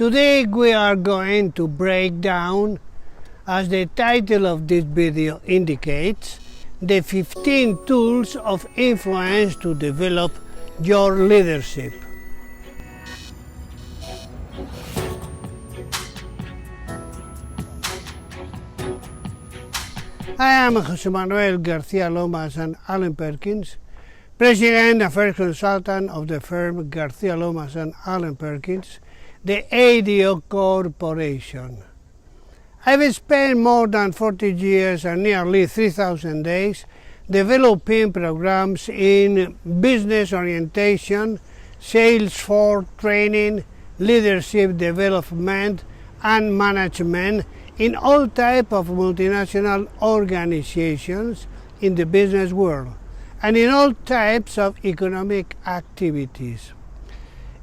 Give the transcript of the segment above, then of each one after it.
Today we are going to break down, as the title of this video indicates, the 15 tools of influence to develop your leadership. I am José Manuel García-Lomas Allen-Perkins, President and first consultant of the firm García-Lomas Allen-Perkins, the ADO Corporation. I've spent more than 40 years and nearly 3,000 days developing programs in business orientation, sales force training, leadership development, and management in all types of multinational organizations in the business world, and in all types of economic activities.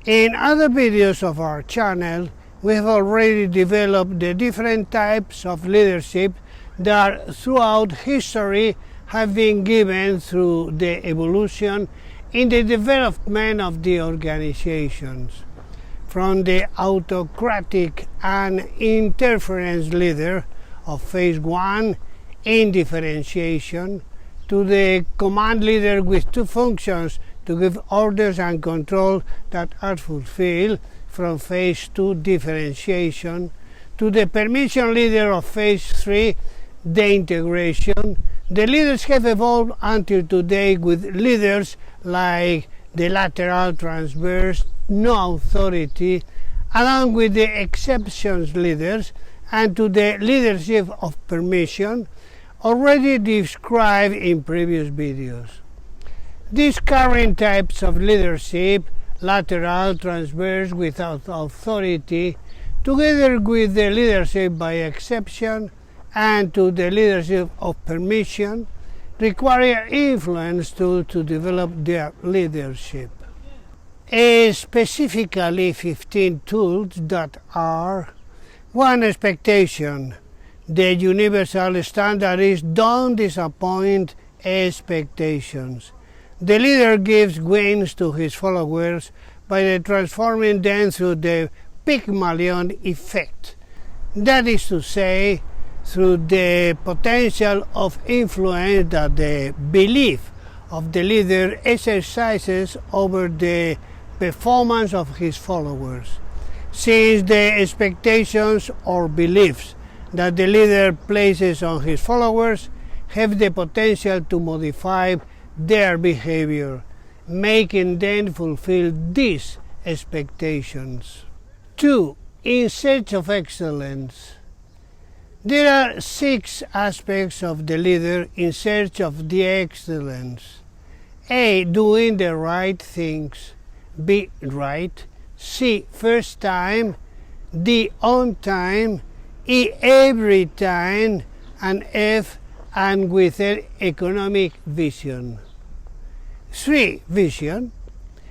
In other videos of our channel, we have already developed the different types of leadership that throughout history have been given through the evolution in the development of the organizations. From the autocratic and interference leader of phase 1 in differentiation to the command leader with two functions to give orders and control that are fulfilled from phase 2 differentiation to the permission leader of phase 3, the integration. The leaders have evolved until today with leaders like the lateral transverse, no authority, along with the exceptions leaders, and to the leadership of permission, already described in previous videos. These current types of leadership, lateral, transverse, without authority, together with the leadership by exception and to the leadership of permission, require influence tools to develop their leadership. Specifically 15 tools that are: 1. Expectation. The universal standard is don't disappoint expectations. The leader gives wings to his followers by transforming them through the Pygmalion effect. That is to say, through the potential of influence that the belief of the leader exercises over the performance of his followers. Since the expectations or beliefs that the leader places on his followers have the potential to modify their behavior, making them fulfill these expectations. 2. In search of excellence. There are 6 aspects of the leader in search of the excellence. A. Doing the right things. B. Right. C. First time. D. On time. E. Every time. And F. And with an economic vision. 3. Vision.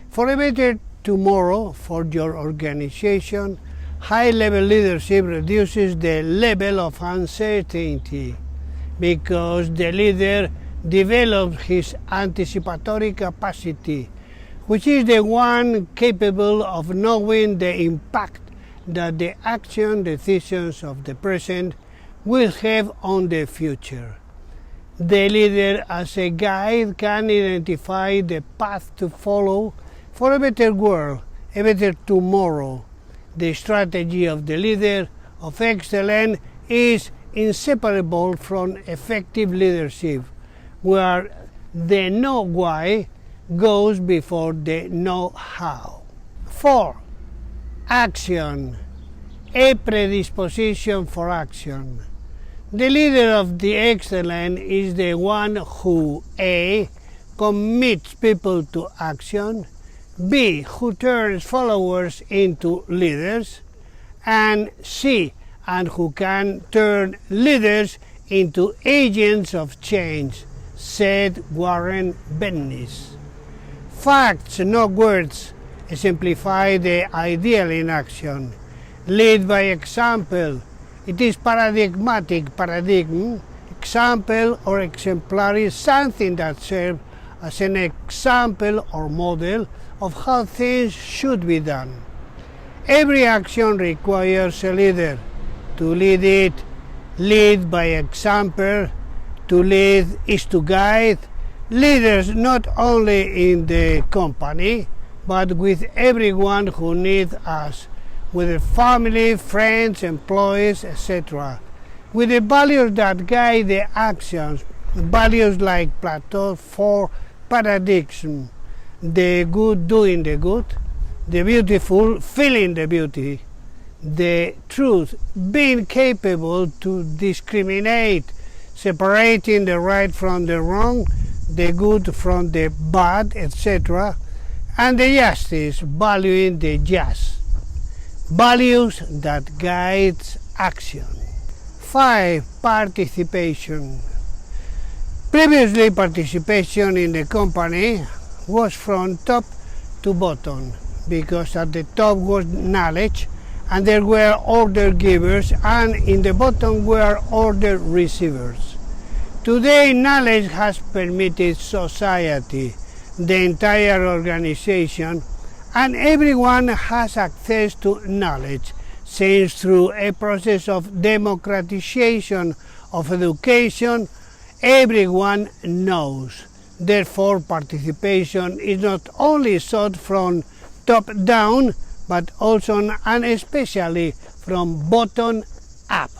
For a better tomorrow for your organization, high-level leadership reduces the level of uncertainty because the leader develops his anticipatory capacity, which is the one capable of knowing the impact that the action decisions of the present will have on the future. The leader, as a guide, can identify the path to follow for a better world, a better tomorrow. The strategy of the leader of excellence is inseparable from effective leadership, where the know why goes before the know how. 4. Action. A predisposition for action. The leader of the excellence is the one who A. commits people to action, B. who turns followers into leaders, and C. and who can turn leaders into agents of change, said Warren Bennis. Facts, not words, exemplify the ideal in action. Lead by example. It is paradigm, example or exemplary is something that serves as an example or model of how things should be done. Every action requires a leader. To lead it, lead by example. To lead is to guide. Leaders not only in the company, but with everyone who needs us, with the family, friends, employees, etc. With the values that guide the actions, values like Plato's 4 paradigms: the good doing the good, the beautiful feeling the beauty, the truth being capable to discriminate, separating the right from the wrong, the good from the bad, etc., and the justice, valuing the just. Values that guides action. 5. Participation. Previously, participation in the company was from top to bottom, because at the top was knowledge, and there were order givers, and in the bottom were order receivers. Today, knowledge has permitted society, the entire organization, and everyone has access to knowledge, since through a process of democratization of education, everyone knows. Therefore, participation is not only sought from top down, but also and especially from bottom up.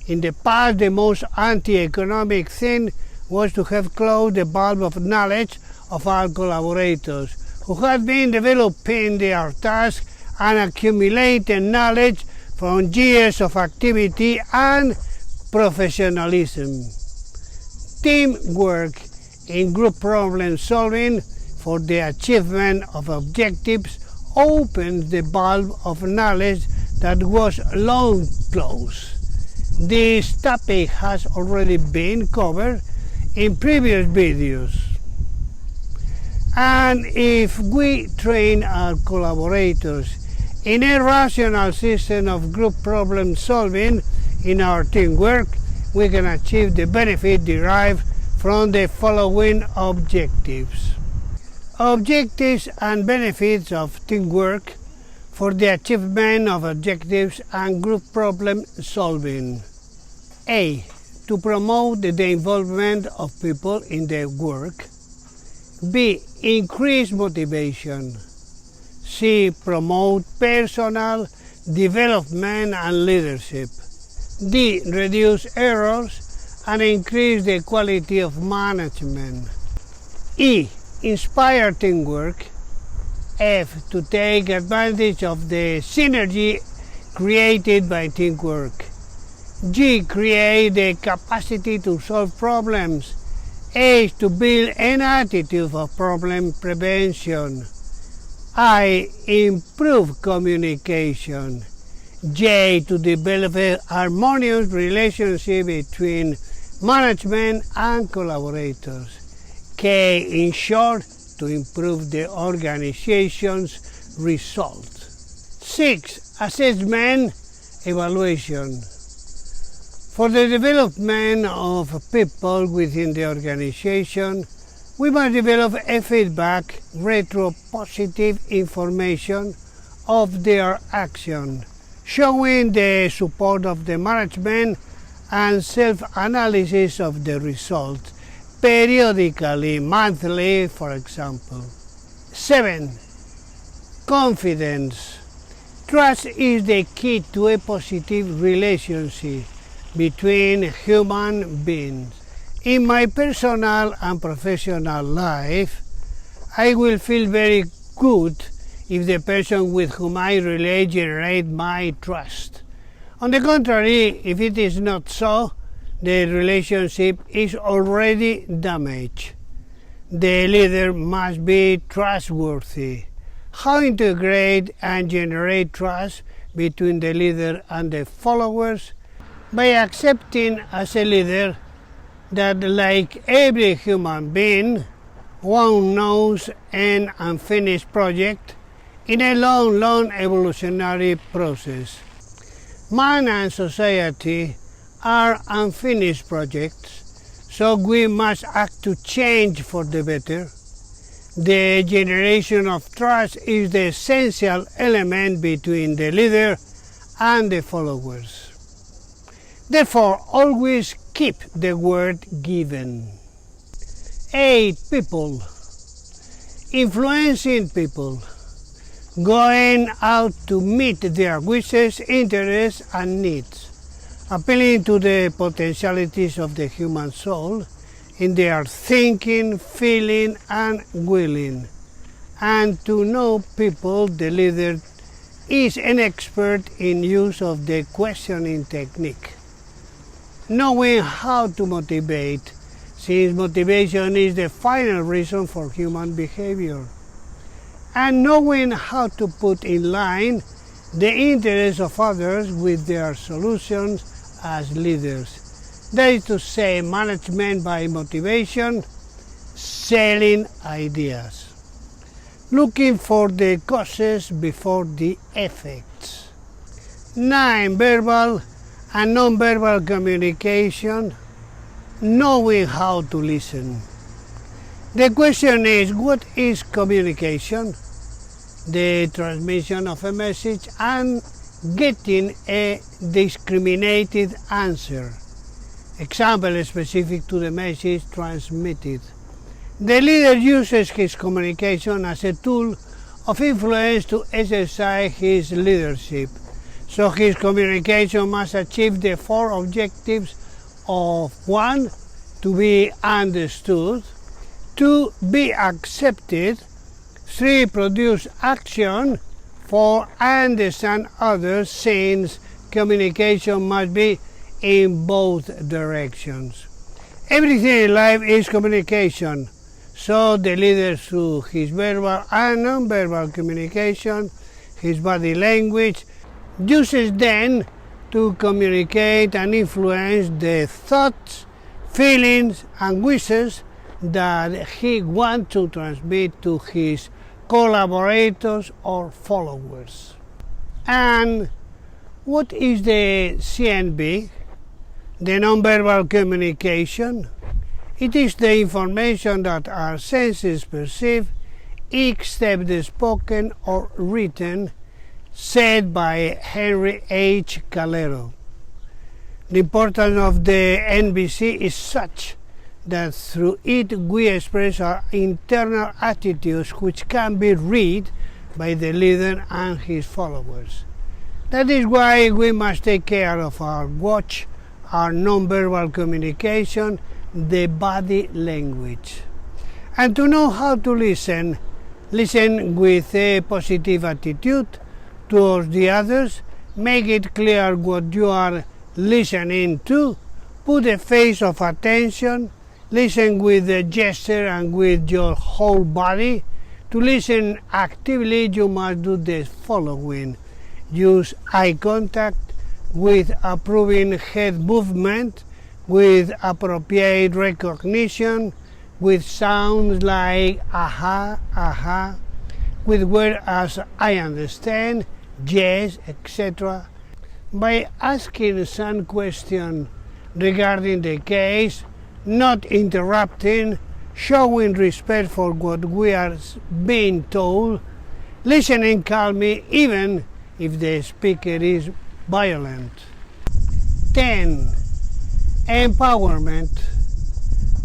In the past, the most anti-economic thing was to have closed the valve of knowledge of our collaborators, who had been developing their tasks and accumulating knowledge from years of activity and professionalism. Teamwork in group problem solving for the achievement of objectives opens the valve of knowledge that was long closed. This topic has already been covered in previous videos. And if we train our collaborators in a rational system of group problem solving in our teamwork, we can achieve the benefit derived from the following objectives. Objectives and benefits of teamwork for the achievement of objectives and group problem solving. A. To promote the involvement of people in their work. B. Increase motivation. C. Promote personal development and leadership. D. Reduce errors and increase the quality of management. E. Inspire teamwork. F. To take advantage of the synergy created by teamwork. G. Create the capacity to solve problems. H. To build an attitude of problem prevention. I. Improve communication. J. To develop a harmonious relationship between management and collaborators. K. In short, to improve the organization's results. 6. Assessment evaluation. For the development of people within the organization, we must develop a feedback, retro-positive information of their action, showing the support of the management and self-analysis of the results, periodically, monthly, for example. 7. Confidence. Trust is the key to a positive relationship between human beings. In my personal and professional life, I will feel very good if the person with whom I relate generates my trust. On the contrary, if it is not so, the relationship is already damaged. The leader must be trustworthy. How integrate and generate trust between the leader and the followers? By accepting as a leader that, like every human being, one knows an unfinished project in a long evolutionary process. Man and society are unfinished projects, so we must act to change for the better. The generation of trust is the essential element between the leader and the followers. Therefore, always keep the word given. 8. People. Influencing people. Going out to meet their wishes, interests, and needs. Appealing to the potentialities of the human soul in their thinking, feeling, and willing. And to know people, the leader is an expert in use of the questioning technique. Knowing how to motivate, since motivation is the final reason for human behavior. And knowing how to put in line the interests of others with their solutions as leaders. That is to say, management by motivation, selling ideas. Looking for the causes before the effects. 9. Verbal and non-verbal communication, knowing how to listen. The question is, what is communication? The transmission of a message and getting a discriminated answer. Example specific to the message transmitted. The leader uses his communication as a tool of influence to exercise his leadership. So his communication must achieve the 4 objectives of 1. To be understood, 2. Be accepted, 3. Produce action, 4. Understand others, since communication must be in both directions. Everything in life is communication, so the leader, through his verbal and non-verbal communication, his body language, uses then to communicate and influence the thoughts, feelings, and wishes that he wants to transmit to his collaborators or followers. And what is the CNB? The nonverbal communication. It is the information that our senses perceive, except the spoken or written, said by Henry H. Calero. The importance of the NVC is such that through it we express our internal attitudes, which can be read by the leader and his followers. That is why we must take care of our watch, our non-verbal communication, the body language. And to know how to listen with a positive attitude towards the others, make it clear what you are listening to, put a face of attention, listen with a gesture and with your whole body. To listen actively, you must do the following. Use eye contact with approving head movement, with appropriate recognition, with sounds like aha, aha, with words as I understand, yes, etc. By asking some question regarding the case, not interrupting, showing respect for what we are being told, listening calmly even if the speaker is violent. 10. Empowerment.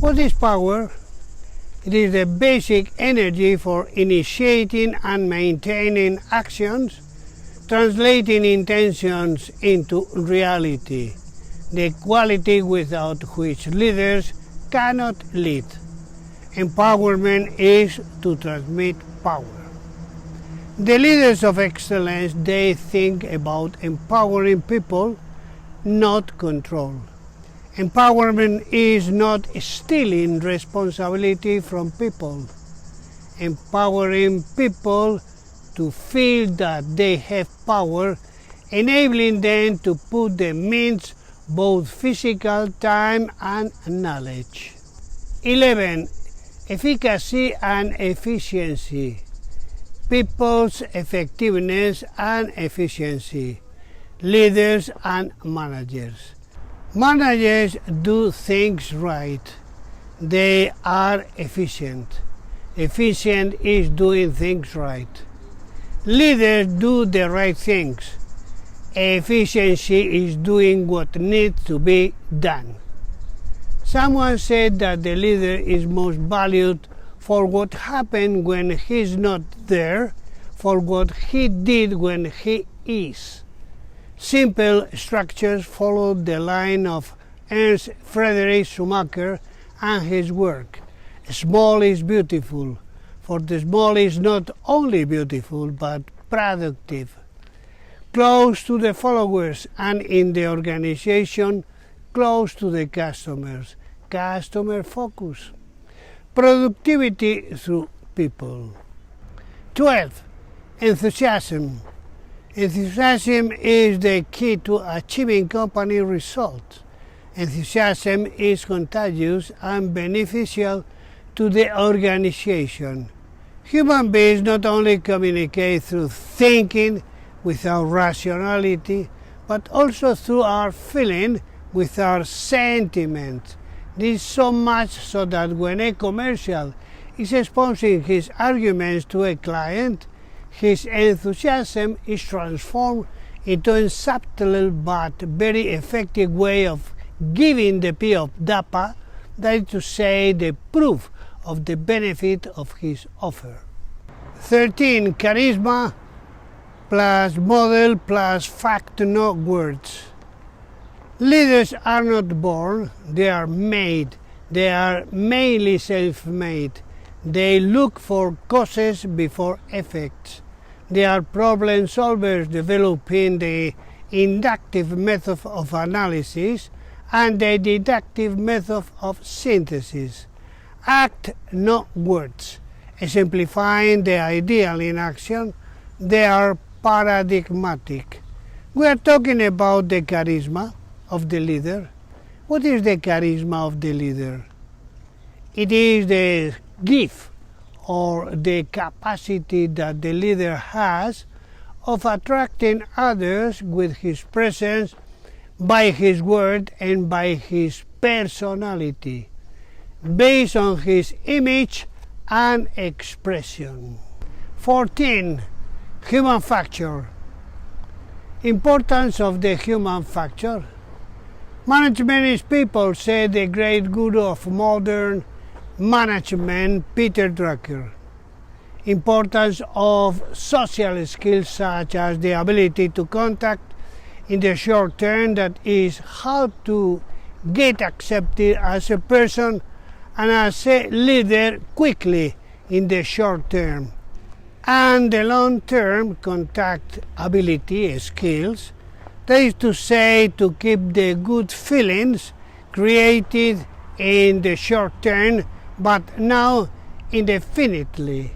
What is power? It is the basic energy for initiating and maintaining actions, translating intentions into reality, the quality without which leaders cannot lead. Empowerment is to transmit power. The leaders of excellence, they think about empowering people, not control. Empowerment is not stealing responsibility from people. Empowering people to feel that they have power, enabling them to put the means, both physical, time, and knowledge. 11. Efficacy and efficiency. People's effectiveness and efficiency. Leaders and managers. Managers do things right. They are efficient. Efficient is doing things right. Leaders do the right things. Efficiency is doing what needs to be done. Someone said that the leader is most valued for what happened when he's not there, for what he did when he is. Simple structures follow the line of Ernst Friedrich Schumacher and his work. Small is beautiful, for the small is not only beautiful but productive. Close to the followers and in the organization, close to the customers. Customer focus. Productivity through people. 12. Enthusiasm. Enthusiasm is the key to achieving company results. Enthusiasm is contagious and beneficial to the organization. Human beings not only communicate through thinking without rationality, but also through our feeling with our sentiments. This so much so that when a commercial is exposing his arguments to a client, his enthusiasm is transformed into a subtle but very effective way of giving the P of DAPA, that is to say, the proof of the benefit of his offer. 13. Charisma plus model plus fact, no words. Leaders are not born, they are made. They are mainly self-made. They look for causes before effects. They are problem solvers developing the inductive method of analysis and the deductive method of synthesis. Act, not words. Exemplifying the ideal in action, they are paradigmatic. We are talking about the charisma of the leader. What is the charisma of the leader? It is the gift or the capacity that the leader has of attracting others with his presence, by his word and by his personality, based on his image and expression. 14. Human factor. Importance of the human factor. Management is people, said the great guru of modern management, Peter Drucker. Importance of social skills such as the ability to contact in the short term, that is, how to get accepted as a person and as a leader quickly in the short term, and the long-term contact ability skills, that is to say, to keep the good feelings created in the short term, but now indefinitely.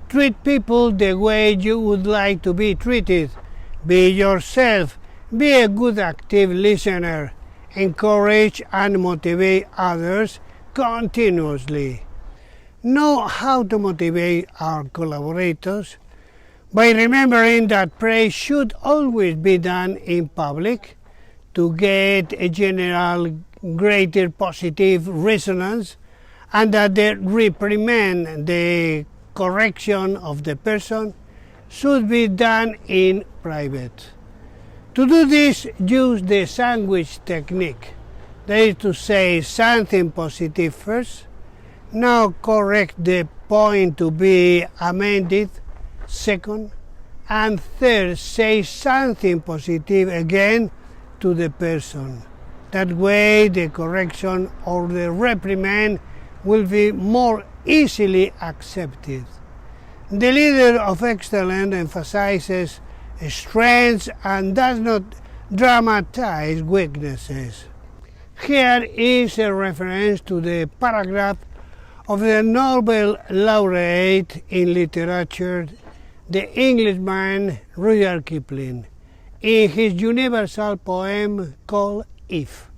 Treat people the way you would like to be treated. Be yourself. Be a good active listener. Encourage and motivate others continuously. Know how to motivate our collaborators by remembering that praise should always be done in public to get a general greater positive resonance, and that the reprimand, the correction of the person, should be done in private. To do this, use the sandwich technique. That is to say something positive first, now correct the point to be amended second, and third, say something positive again to the person. That way the correction or the reprimand will be more easily accepted. The leader of excellence emphasizes strengths and does not dramatize weaknesses. Here is a reference to the paragraph of the Nobel laureate in literature, the Englishman Rudyard Kipling, in his universal poem called If.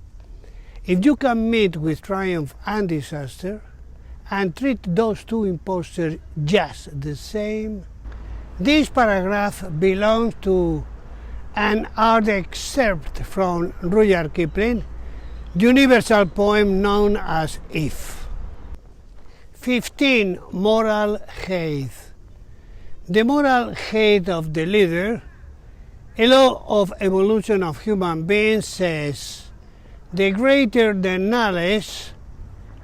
If you can meet with triumph and disaster, and treat those two imposters just the same. This paragraph belongs to an art excerpt from Rudyard Kipling, the universal poem known as If. 15. Moral height. The moral height of the leader, a law of evolution of human beings, says the greater the knowledge,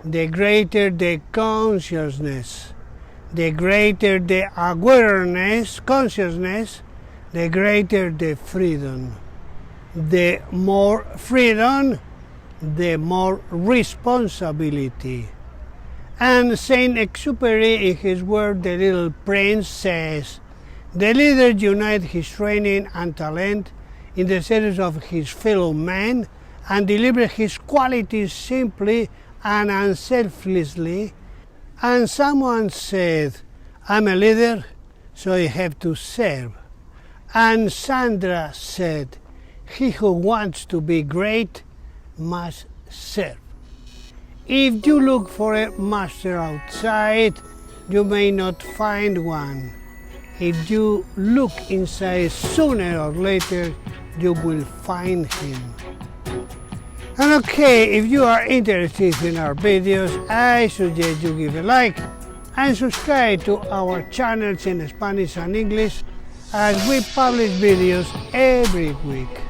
the greater the consciousness, the greater the awareness, consciousness, the greater the freedom. The more freedom, the more responsibility. And Saint-Exupéry, in his work The Little Prince, says, the leader unites his training and talent in the service of his fellow men and delivers his qualities simply and unselfishly. And someone said, I'm a leader, so I have to serve. And Sandra said, he who wants to be great must serve. If you look for a master outside, you may not find one. If you look inside, sooner or later, you will find him. And okay, if you are interested in our videos, I suggest you give a like and subscribe to our channels in Spanish and English, as we publish videos every week.